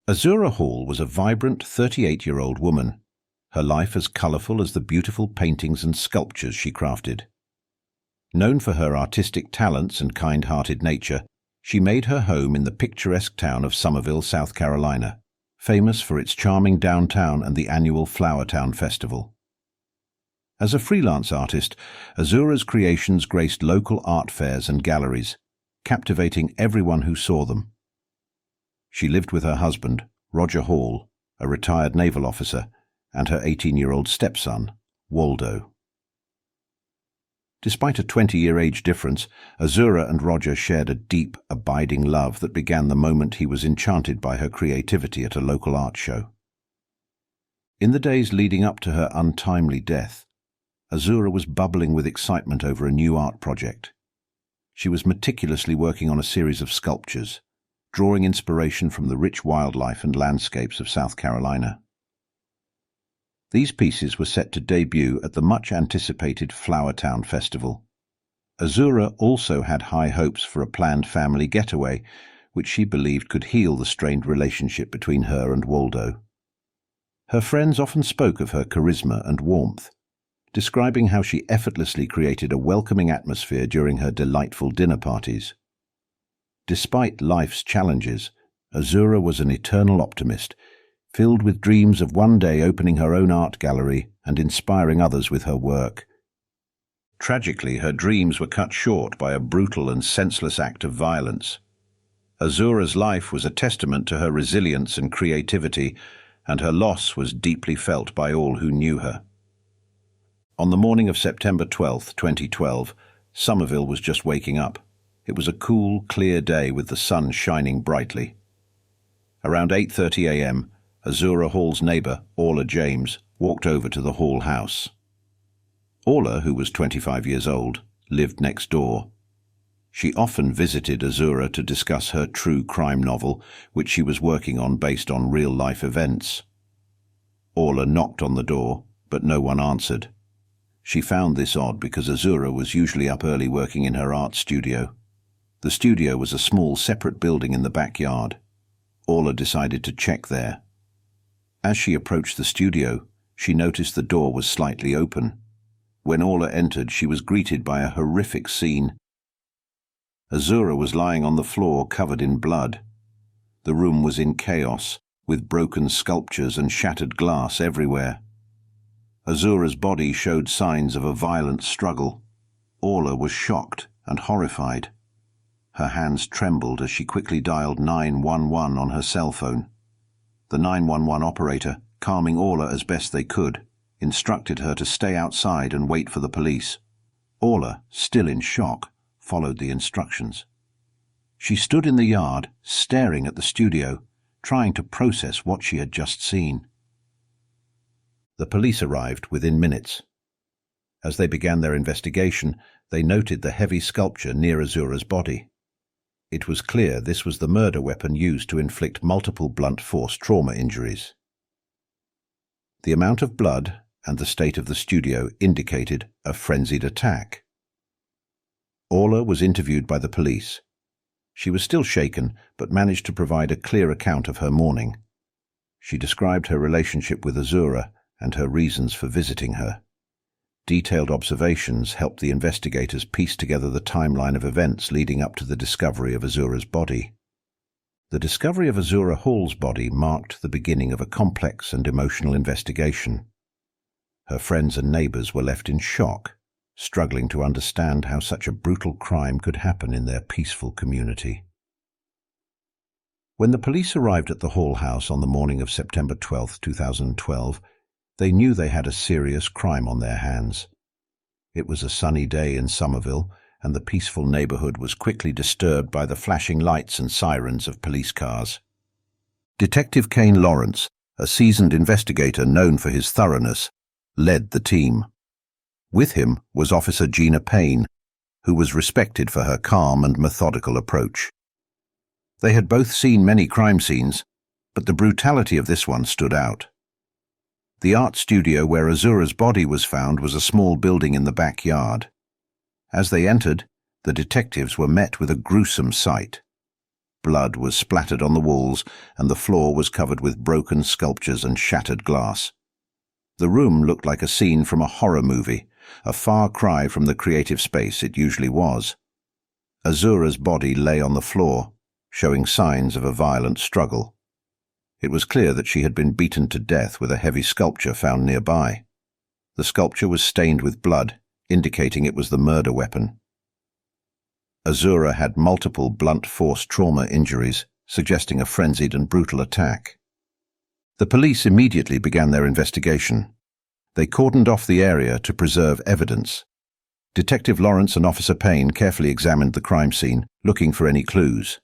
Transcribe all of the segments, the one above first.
Azura Hall was a vibrant 38-year-old woman, her life as colourful as the beautiful paintings and sculptures she crafted. Known for her artistic talents and kind-hearted nature, she made her home in the picturesque town of Summerville, South Carolina, famous for its charming downtown and the annual Flower Town Festival. As a freelance artist, Azura's creations graced local art fairs and galleries, captivating everyone who saw them. She lived with her husband, Roger Hall, a retired naval officer, and her 18-year-old stepson, Waldo. Despite a 20-year age difference, Azura and Roger shared a deep, abiding love that began the moment he was enchanted by her creativity at a local art show. In the days leading up to her untimely death, Azura was bubbling with excitement over a new art project. She was meticulously working on a series of sculptures, drawing inspiration from the rich wildlife and landscapes of South Carolina. These pieces were set to debut at the much-anticipated Flower Town Festival. Azura also had high hopes for a planned family getaway, which she believed could heal the strained relationship between her and Waldo. Her friends often spoke of her charisma and warmth, describing how she effortlessly created a welcoming atmosphere during her delightful dinner parties. Despite life's challenges, Azura was an eternal optimist, filled with dreams of one day opening her own art gallery and inspiring others with her work. Tragically, her dreams were cut short by a brutal and senseless act of violence. Azura's life was a testament to her resilience and creativity, and her loss was deeply felt by all who knew her. On the morning of September 12, 2012, Summerville was just waking up. It was a cool, clear day with the sun shining brightly. Around 8:30 a.m., Azura Hall's neighbour, Orla James, walked over to the Hall house. Orla, who was 25 years old, lived next door. She often visited Azura to discuss her true crime novel, which she was working on based on real-life events. Orla knocked on the door, but no one answered. She found this odd because Azura was usually up early working in her art studio. The studio was a small separate building in the backyard. Orla decided to check there. As she approached the studio, she noticed the door was slightly open. When Orla entered, she was greeted by a horrific scene. Azura was lying on the floor covered in blood. The room was in chaos, with broken sculptures and shattered glass everywhere. Azura's body showed signs of a violent struggle. Orla was shocked and horrified. Her hands trembled as she quickly dialed 911 on her cell phone. The 911 operator, calming Orla as best they could, instructed her to stay outside and wait for the police. Orla, still in shock, followed the instructions. She stood in the yard, staring at the studio, trying to process what she had just seen. The police arrived within minutes. As they began their investigation, they noted the heavy sculpture near Azura's body. It was clear this was the murder weapon used to inflict multiple blunt force trauma injuries. The amount of blood and the state of the studio indicated a frenzied attack. Orla was interviewed by the police. She was still shaken, but managed to provide a clear account of her morning. She described her relationship with Azura and her reasons for visiting her. Detailed observations helped the investigators piece together the timeline of events leading up to the discovery of Azura's body. The discovery of Azura Hall's body marked the beginning of a complex and emotional investigation. Her friends and neighbours were left in shock, struggling to understand how such a brutal crime could happen in their peaceful community. When the police arrived at the Hall house on the morning of September 12, 2012, they knew they had a serious crime on their hands. It was a sunny day in Summerville, and the peaceful neighborhood was quickly disturbed by the flashing lights and sirens of police cars. Detective Kane Lawrence, a seasoned investigator known for his thoroughness, led the team. With him was Officer Gina Payne, who was respected for her calm and methodical approach. They had both seen many crime scenes, but the brutality of this one stood out. The art studio where Azura's body was found was a small building in the backyard. As they entered, the detectives were met with a gruesome sight. Blood was splattered on the walls, and the floor was covered with broken sculptures and shattered glass. The room looked like a scene from a horror movie, a far cry from the creative space it usually was. Azura's body lay on the floor, showing signs of a violent struggle. It was clear that she had been beaten to death with a heavy sculpture found nearby. The sculpture was stained with blood, indicating it was the murder weapon. Azura had multiple blunt force trauma injuries, suggesting a frenzied and brutal attack. The police immediately began their investigation. They cordoned off the area to preserve evidence. Detective Lawrence and Officer Payne carefully examined the crime scene, looking for any clues.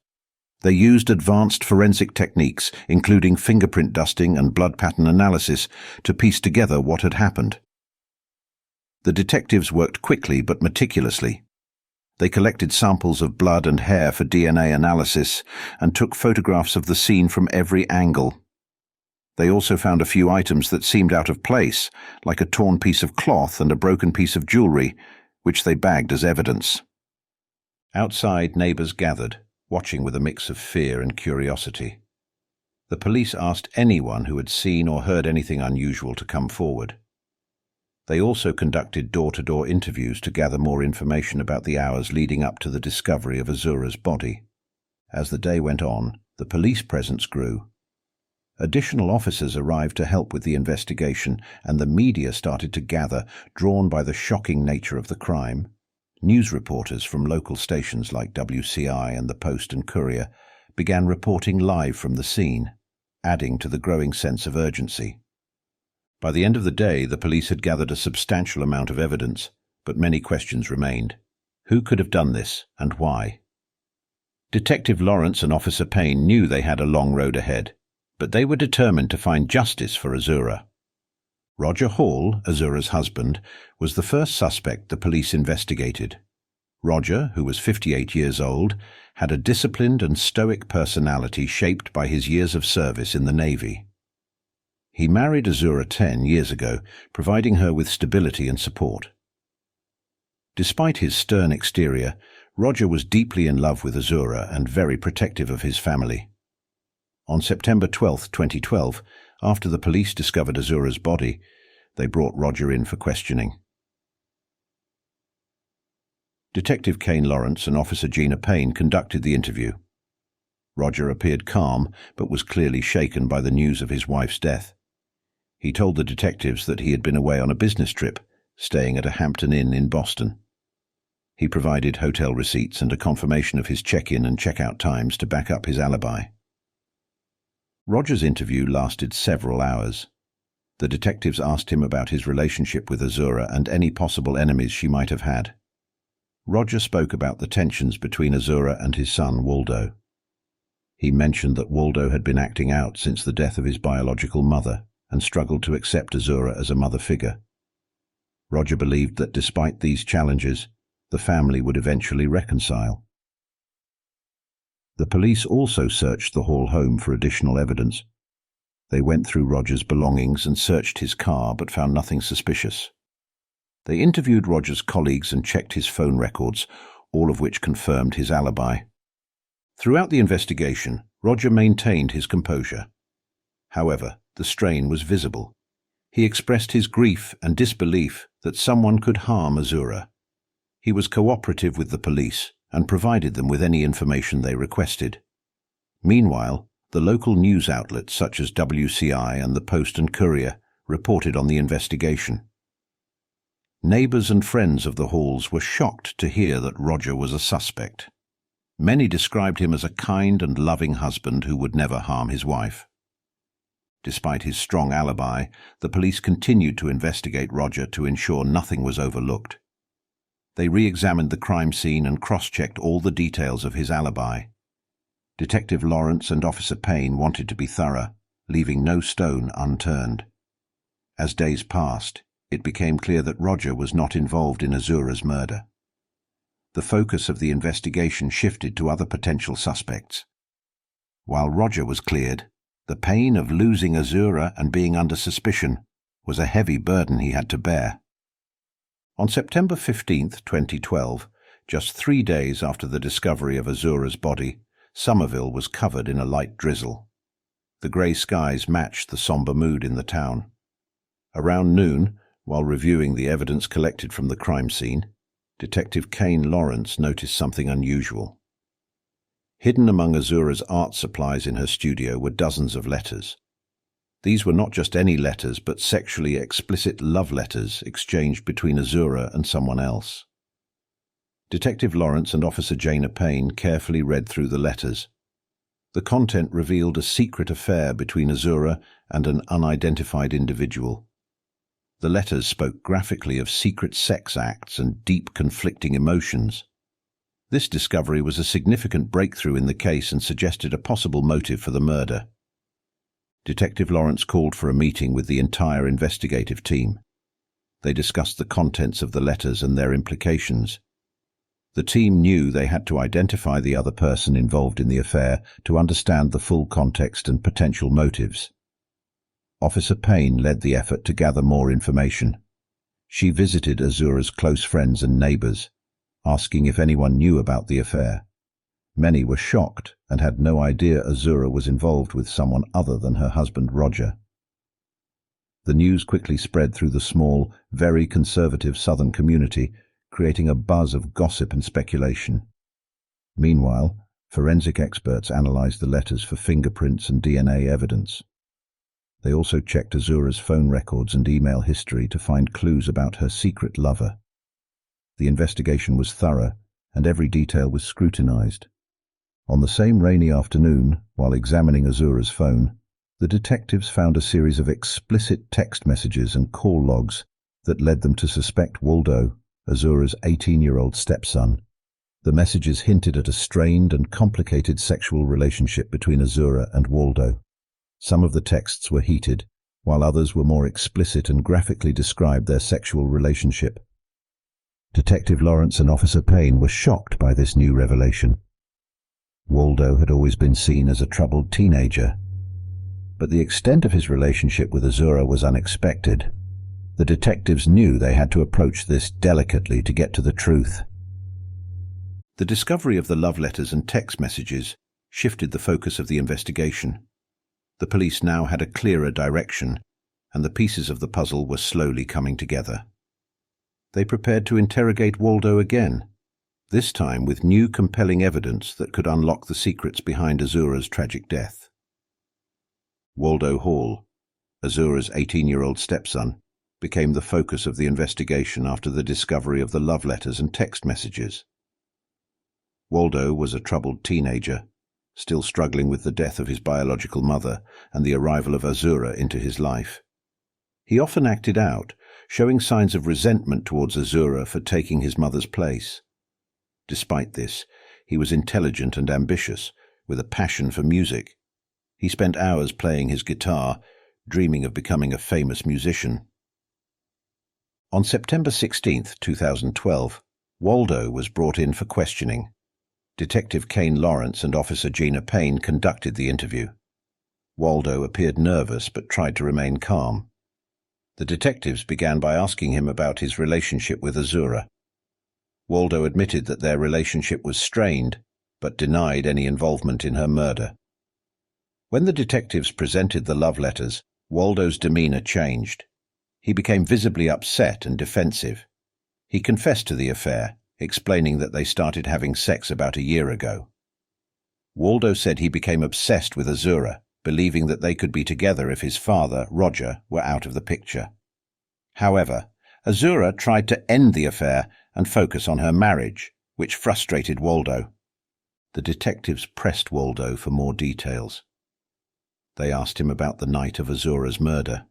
They used advanced forensic techniques, including fingerprint dusting and blood pattern analysis, to piece together what had happened. The detectives worked quickly but meticulously. They collected samples of blood and hair for DNA analysis and took photographs of the scene from every angle. They also found a few items that seemed out of place, like a torn piece of cloth and a broken piece of jewelry, which they bagged as evidence. Outside, neighbors gathered, watching with a mix of fear and curiosity. The police asked anyone who had seen or heard anything unusual to come forward. They also conducted door-to-door interviews to gather more information about the hours leading up to the discovery of Azura's body. As the day went on, the police presence grew. Additional officers arrived to help with the investigation, and the media started to gather, drawn by the shocking nature of the crime. News reporters from local stations like WCI and the Post and Courier began reporting live from the scene, adding to the growing sense of urgency. By the end of the day, the police had gathered a substantial amount of evidence, but many questions remained. Who could have done this, and why? Detective Lawrence and Officer Payne knew they had a long road ahead, but they were determined to find justice for Azura. Roger Hall, Azura's husband, was the first suspect the police investigated. Roger, who was 58 years old, had a disciplined and stoic personality shaped by his years of service in the Navy. He married Azura 10 years ago, providing her with stability and support. Despite his stern exterior, Roger was deeply in love with Azura and very protective of his family. On September 12, 2012, after the police discovered Azura's body, they brought Roger in for questioning. Detective Kane Lawrence and Officer Gina Payne conducted the interview. Roger appeared calm, but was clearly shaken by the news of his wife's death. He told the detectives that he had been away on a business trip, staying at a Hampton Inn in Boston. He provided hotel receipts and a confirmation of his check-in and check-out times to back up his alibi. Roger's interview lasted several hours. The detectives asked him about his relationship with Azura and any possible enemies she might have had. Roger spoke about the tensions between Azura and his son Waldo. He mentioned that Waldo had been acting out since the death of his biological mother and struggled to accept Azura as a mother figure. Roger believed that despite these challenges, the family would eventually reconcile. The police also searched the Hall home for additional evidence. They went through Roger's belongings and searched his car but found nothing suspicious. They interviewed Roger's colleagues and checked his phone records, all of which confirmed his alibi. Throughout the investigation, Roger maintained his composure. However, the strain was visible. He expressed his grief and disbelief that someone could harm Azura. He was cooperative with the police and provided them with any information they requested. Meanwhile, the local news outlets such as WCI and the Post and Courier reported on the investigation. Neighbors and friends of the Halls were shocked to hear that Roger was a suspect. Many described him as a kind and loving husband who would never harm his wife. Despite his strong alibi, the police continued to investigate Roger to ensure nothing was overlooked. They re-examined the crime scene and cross-checked all the details of his alibi. Detective Lawrence and Officer Payne wanted to be thorough, leaving no stone unturned. As days passed, it became clear that Roger was not involved in Azura's murder. The focus of the investigation shifted to other potential suspects. While Roger was cleared, the pain of losing Azura and being under suspicion was a heavy burden he had to bear. On September 15, 2012, just 3 days after the discovery of Azura's body, Somerville was covered in a light drizzle. The grey skies matched the sombre mood in the town. Around noon, while reviewing the evidence collected from the crime scene, Detective Kane Lawrence noticed something unusual. Hidden among Azura's art supplies in her studio were dozens of letters. These were not just any letters, but sexually explicit love letters exchanged between Azura and someone else. Detective Lawrence and Officer Jaina Payne carefully read through the letters. The content revealed a secret affair between Azura and an unidentified individual. The letters spoke graphically of secret sex acts and deep conflicting emotions. This discovery was a significant breakthrough in the case and suggested a possible motive for the murder. Detective Lawrence called for a meeting with the entire investigative team. They discussed the contents of the letters and their implications. The team knew they had to identify the other person involved in the affair to understand the full context and potential motives. Officer Payne led the effort to gather more information. She visited Azura's close friends and neighbors, asking if anyone knew about the affair. Many were shocked and had no idea Azura was involved with someone other than her husband Roger. The news quickly spread through the small, very conservative southern community, creating a buzz of gossip and speculation. Meanwhile, forensic experts analyzed the letters for fingerprints and DNA evidence. They also checked Azura's phone records and email history to find clues about her secret lover. The investigation was thorough, and every detail was scrutinized. On the same rainy afternoon, while examining Azura's phone, the detectives found a series of explicit text messages and call logs that led them to suspect Waldo, Azura's 18-year-old stepson. The messages hinted at a strained and complicated sexual relationship between Azura and Waldo. Some of the texts were heated, while others were more explicit and graphically described their sexual relationship. Detective Lawrence and Officer Payne were shocked by this new revelation. Waldo had always been seen as a troubled teenager, but the extent of his relationship with Azura was unexpected. The detectives knew they had to approach this delicately to get to the truth. The discovery of the love letters and text messages shifted the focus of the investigation. The police now had a clearer direction, and the pieces of the puzzle were slowly coming together. They prepared to interrogate Waldo again, this time with new compelling evidence that could unlock the secrets behind Azura's tragic death. Waldo Hall, Azura's 18-year-old stepson, became the focus of the investigation after the discovery of the love letters and text messages. Waldo was a troubled teenager, still struggling with the death of his biological mother and the arrival of Azura into his life. He often acted out, showing signs of resentment towards Azura for taking his mother's place. Despite this, he was intelligent and ambitious, with a passion for music. He spent hours playing his guitar, dreaming of becoming a famous musician. On September 16, 2012, Waldo was brought in for questioning. Detective Kane Lawrence and Officer Jaina Payne conducted the interview. Waldo appeared nervous but tried to remain calm. The detectives began by asking him about his relationship with Azura. Waldo admitted that their relationship was strained, but denied any involvement in her murder. When the detectives presented the love letters, Waldo's demeanor changed. He became visibly upset and defensive. He confessed to the affair, explaining that they started having sex about a year ago. Waldo said he became obsessed with Azura, believing that they could be together if his father, Roger, were out of the picture. However, Azura tried to end the affair and focus on her marriage, which frustrated Waldo. The detectives pressed Waldo for more details. They asked him about the night of Azura's murder.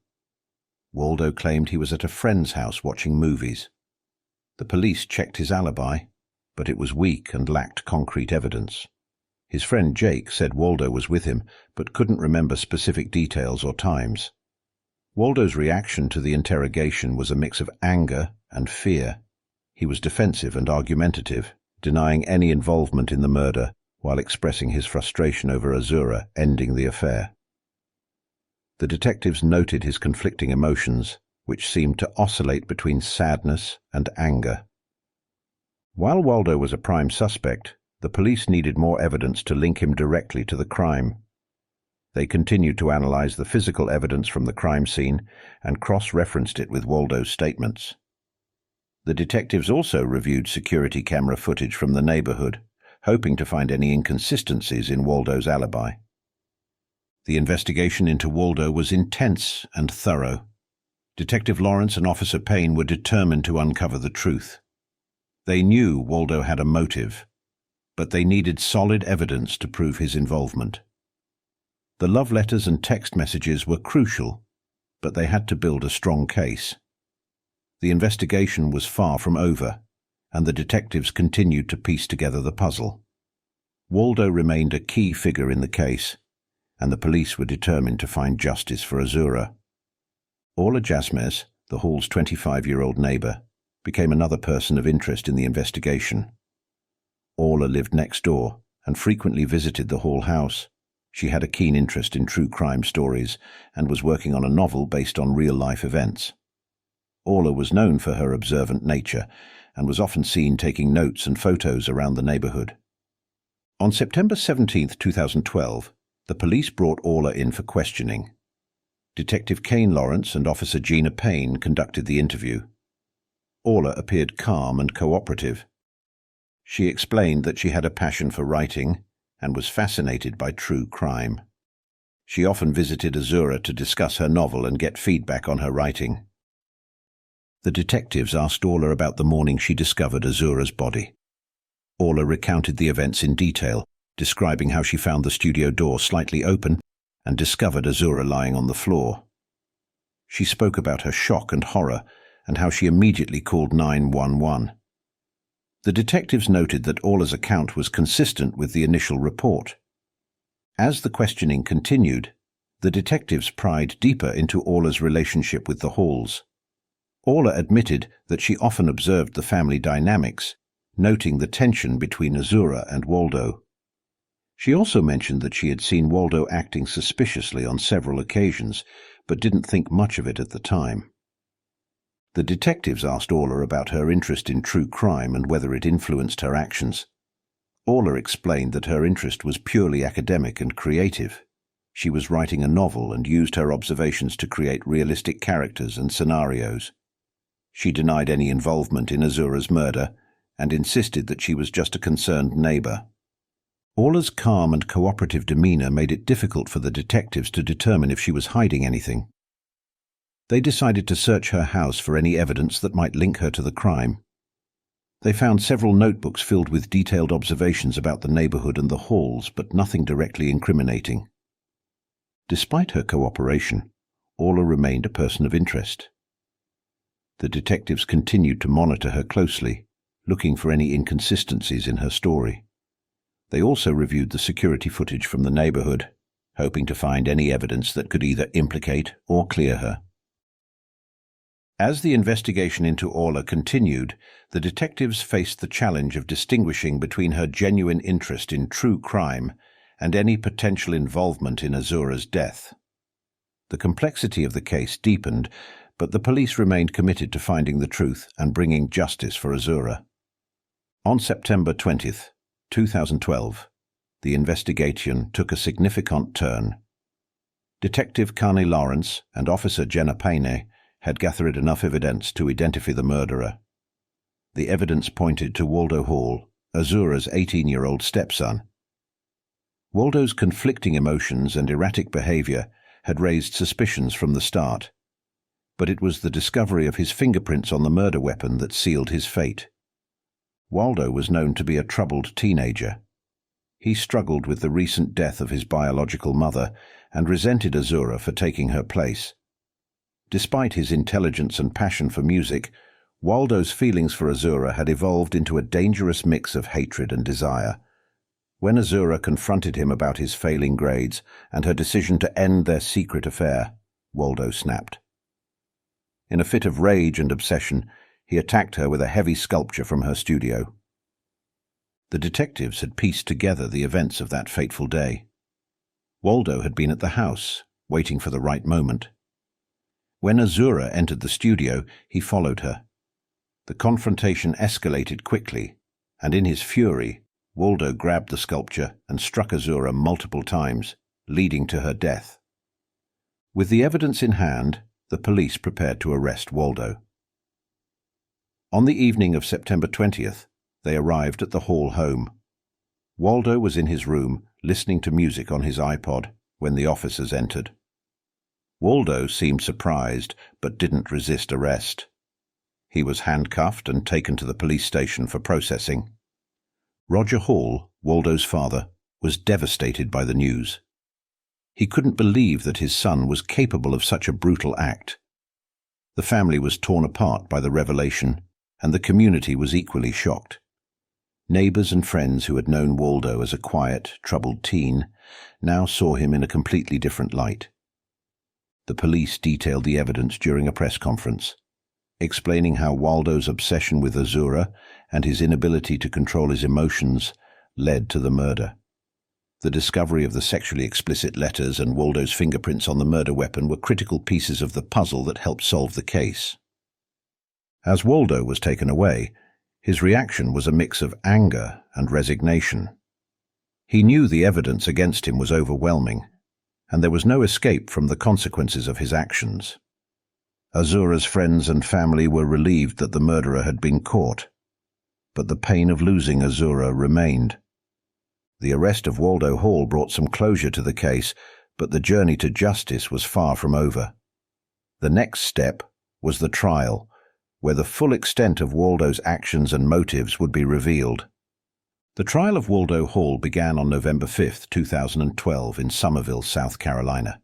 Waldo claimed he was at a friend's house watching movies. The police checked his alibi, but it was weak and lacked concrete evidence. His friend Jake said Waldo was with him, but couldn't remember specific details or times. Waldo's reaction to the interrogation was a mix of anger and fear. He was defensive and argumentative, denying any involvement in the murder while expressing his frustration over Azura ending the affair. The detectives noted his conflicting emotions, which seemed to oscillate between sadness and anger. While Waldo was a prime suspect, The police needed more evidence to link him directly to the crime. They continued to analyze the physical evidence from the crime scene and cross-referenced it with Waldo's statements. The detectives also reviewed security camera footage from the neighborhood, hoping to find any inconsistencies in Waldo's alibi. The investigation into Waldo was intense and thorough. Detective Lawrence and Officer Payne were determined to uncover the truth. They knew Waldo had a motive, but they needed solid evidence to prove his involvement. The love letters and text messages were crucial, but they had to build a strong case. The investigation was far from over, and the detectives continued to piece together the puzzle. Waldo remained a key figure in the case, and the police were determined to find justice for Azura. Orla Jasmez, the Hall's 25-year-old neighbor, became another person of interest in the investigation. Orla lived next door and frequently visited the Hall house. She had a keen interest in true crime stories and was working on a novel based on real-life events. Orla was known for her observant nature and was often seen taking notes and photos around the neighborhood. On September 17, 2012, the police brought Orla in for questioning. Detective Kane Lawrence and Officer Gina Payne conducted the interview. Orla appeared calm and cooperative. She explained that she had a passion for writing and was fascinated by true crime. She often visited Azura to discuss her novel and get feedback on her writing. The detectives asked Orla about the morning she discovered Azura's body. Orla recounted the events in detail, describing how she found the studio door slightly open and discovered Azura lying on the floor. She spoke about her shock and horror and how she immediately called 911. The detectives noted that Orla's account was consistent with the initial report. As the questioning continued, the detectives pried deeper into Orla's relationship with the Halls. Orla admitted that she often observed the family dynamics, noting the tension between Azura and Waldo. She also mentioned that she had seen Waldo acting suspiciously on several occasions, but didn't think much of it at the time. The detectives asked Orla about her interest in true crime and whether it influenced her actions. Orla explained that her interest was purely academic and creative. She was writing a novel and used her observations to create realistic characters and scenarios. She denied any involvement in Azura's murder and insisted that she was just a concerned neighbor. Orla's calm and cooperative demeanor made it difficult for the detectives to determine if she was hiding anything. They decided to search her house for any evidence that might link her to the crime. They found several notebooks filled with detailed observations about the neighborhood and the Halls, but nothing directly incriminating. Despite her cooperation, Orla remained a person of interest. The detectives continued to monitor her closely, looking for any inconsistencies in her story. They also reviewed the security footage from the neighborhood, hoping to find any evidence that could either implicate or clear her. As the investigation into Orla continued, the detectives faced the challenge of distinguishing between her genuine interest in true crime and any potential involvement in Azura's death. The complexity of the case deepened, but the police remained committed to finding the truth and bringing justice for Azura. On September 20, 2012, the investigation took a significant turn. Detective Kane Lawrence and Officer Gina Payne had gathered enough evidence to identify the murderer. The evidence pointed to Waldo Hall, Azura's 18-year-old stepson. Waldo's conflicting emotions and erratic behavior had raised suspicions from the start, but it was the discovery of his fingerprints on the murder weapon that sealed his fate. Waldo was known to be a troubled teenager. He struggled with the recent death of his biological mother and resented Azura for taking her place. Despite his intelligence and passion for music, Waldo's feelings for Azura had evolved into a dangerous mix of hatred and desire. When Azura confronted him about his failing grades and her decision to end their secret affair, Waldo snapped. In a fit of rage and obsession, he attacked her with a heavy sculpture from her studio. The detectives had pieced together the events of that fateful day. Waldo had been at the house, waiting for the right moment. When Azura entered the studio, he followed her. The confrontation escalated quickly, and in his fury, Waldo grabbed the sculpture and struck Azura multiple times, leading to her death. With the evidence in hand, the police prepared to arrest Waldo. On the evening of September 20th, they arrived at the Hall home. Waldo was in his room, listening to music on his iPod, when the officers entered. Waldo seemed surprised, but didn't resist arrest. He was handcuffed and taken to the police station for processing. Roger Hall, Waldo's father, was devastated by the news. He couldn't believe that his son was capable of such a brutal act. The family was torn apart by the revelation, and the community was equally shocked. Neighbors and friends who had known Waldo as a quiet, troubled teen now saw him in a completely different light. The police detailed the evidence during a press conference, explaining how Waldo's obsession with Azura and his inability to control his emotions led to the murder. The discovery of the sexually explicit letters and Waldo's fingerprints on the murder weapon were critical pieces of the puzzle that helped solve the case. As Waldo was taken away, his reaction was a mix of anger and resignation. He knew the evidence against him was overwhelming, and there was no escape from the consequences of his actions. Azura's friends and family were relieved that the murderer had been caught, but the pain of losing Azura remained. The arrest of Waldo Hall brought some closure to the case, but the journey to justice was far from over. The next step was the trial, where the full extent of Waldo's actions and motives would be revealed. The trial of Waldo Hall began on November 5, 2012 in Summerville, South Carolina.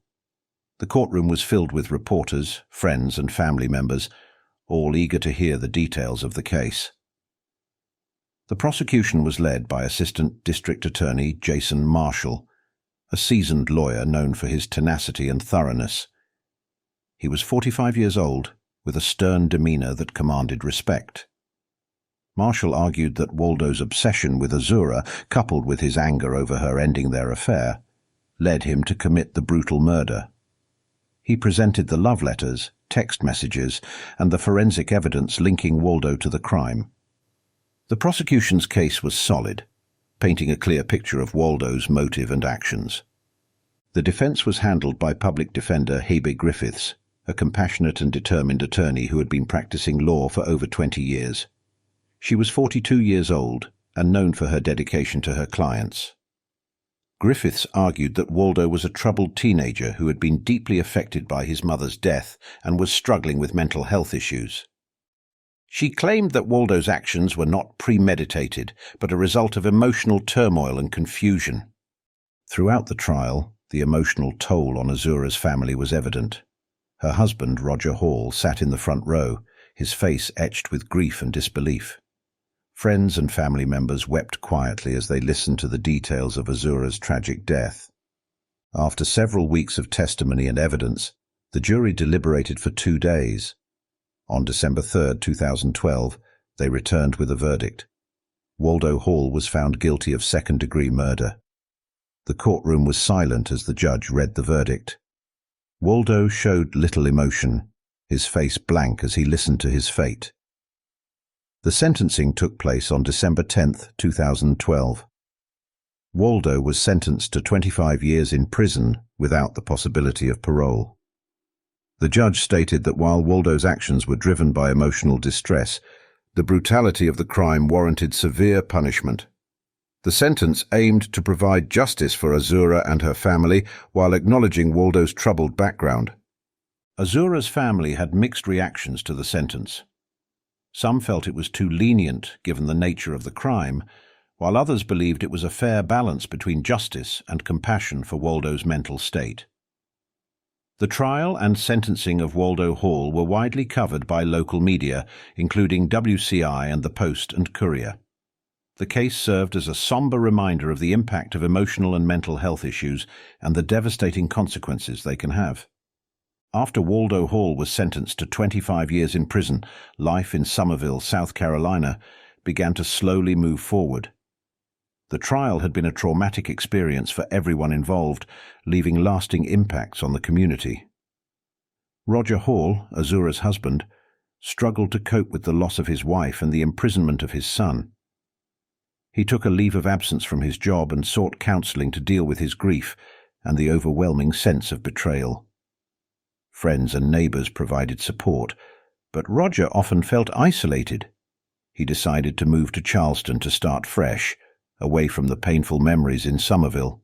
The courtroom was filled with reporters, friends and family members, all eager to hear the details of the case. The prosecution was led by Assistant District Attorney Jason Marshall, a seasoned lawyer known for his tenacity and thoroughness. He was 45 years old, with a stern demeanor that commanded respect. Marshall argued that Waldo's obsession with Azura, coupled with his anger over her ending their affair, led him to commit the brutal murder. He presented the love letters, text messages, and the forensic evidence linking Waldo to the crime. The prosecution's case was solid, painting a clear picture of Waldo's motive and actions. The defense was handled by Public Defender Hebe Griffiths, a compassionate and determined attorney who had been practicing law for over 20 years. She was 42 years old and known for her dedication to her clients. Griffiths argued that Waldo was a troubled teenager who had been deeply affected by his mother's death and was struggling with mental health issues. She claimed that Waldo's actions were not premeditated, but a result of emotional turmoil and confusion. Throughout the trial, the emotional toll on Azura's family was evident. Her husband, Roger Hall, sat in the front row, his face etched with grief and disbelief. Friends and family members wept quietly as they listened to the details of Azura's tragic death. After several weeks of testimony and evidence, the jury deliberated for 2 days. On December 3, 2012, they returned with a verdict. Waldo Hall was found guilty of second-degree murder. The courtroom was silent as the judge read the verdict. Waldo showed little emotion, his face blank as he listened to his fate. The sentencing took place on December 10, 2012. Waldo was sentenced to 25 years in prison without the possibility of parole. The judge stated that while Waldo's actions were driven by emotional distress, the brutality of the crime warranted severe punishment. The sentence aimed to provide justice for Azura and her family while acknowledging Waldo's troubled background. Azura's family had mixed reactions to the sentence. Some felt it was too lenient given the nature of the crime, while others believed it was a fair balance between justice and compassion for Waldo's mental state. The trial and sentencing of Waldo Hall were widely covered by local media, including WCI and the Post and Courier. The case served as a somber reminder of the impact of emotional and mental health issues and the devastating consequences they can have. After Waldo Hall was sentenced to 25 years in prison, life in Summerville, South Carolina, began to slowly move forward. The trial had been a traumatic experience for everyone involved, leaving lasting impacts on the community. Roger Hall, Azura's husband, struggled to cope with the loss of his wife and the imprisonment of his son. He took a leave of absence from his job and sought counseling to deal with his grief and the overwhelming sense of betrayal. Friends and neighbors provided support, but Roger often felt isolated. He decided to move to Charleston to start fresh, away from the painful memories in Somerville.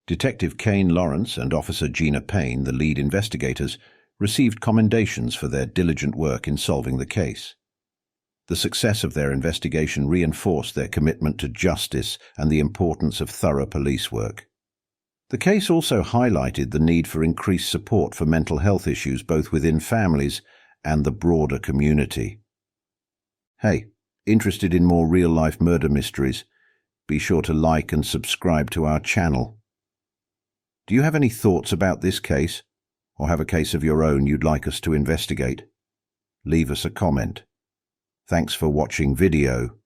Detective Kane Lawrence and Officer Gina Payne, the lead investigators, received commendations for their diligent work in solving the case. The success of their investigation reinforced their commitment to justice and the importance of thorough police work. The case also highlighted the need for increased support for mental health issues both within families and the broader community. Hey, interested in more real-life murder mysteries? Be sure to like and subscribe to our channel. Do you have any thoughts about this case, or have a case of your own you'd like us to investigate? Leave us a comment. Thanks for watching video.